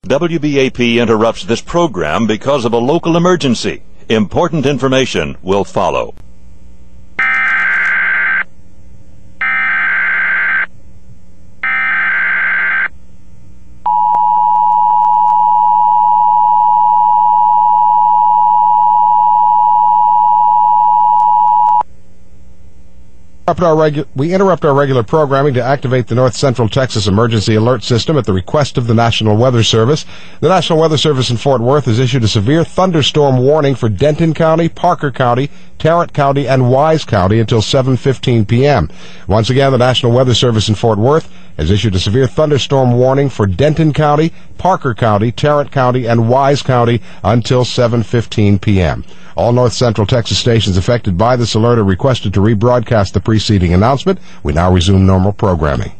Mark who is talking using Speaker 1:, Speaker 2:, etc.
Speaker 1: WBAP interrupts this program because of a local emergency. Important information will follow.
Speaker 2: We interrupt our regular programming to activate the North Central Texas Emergency Alert System at the request of the National Weather Service. The National Weather Service in Fort Worth has issued a severe thunderstorm warning for Denton County, Parker County, Tarrant County, and Wise County until 7:15 p.m. Once again, the National Weather Service in Fort Worth has issued a severe thunderstorm warning for Denton County, Parker County, Tarrant County, and Wise County until 7:15 p.m. All North Central Texas stations affected by this alert are requested to rebroadcast the preceding announcement. We now resume normal programming.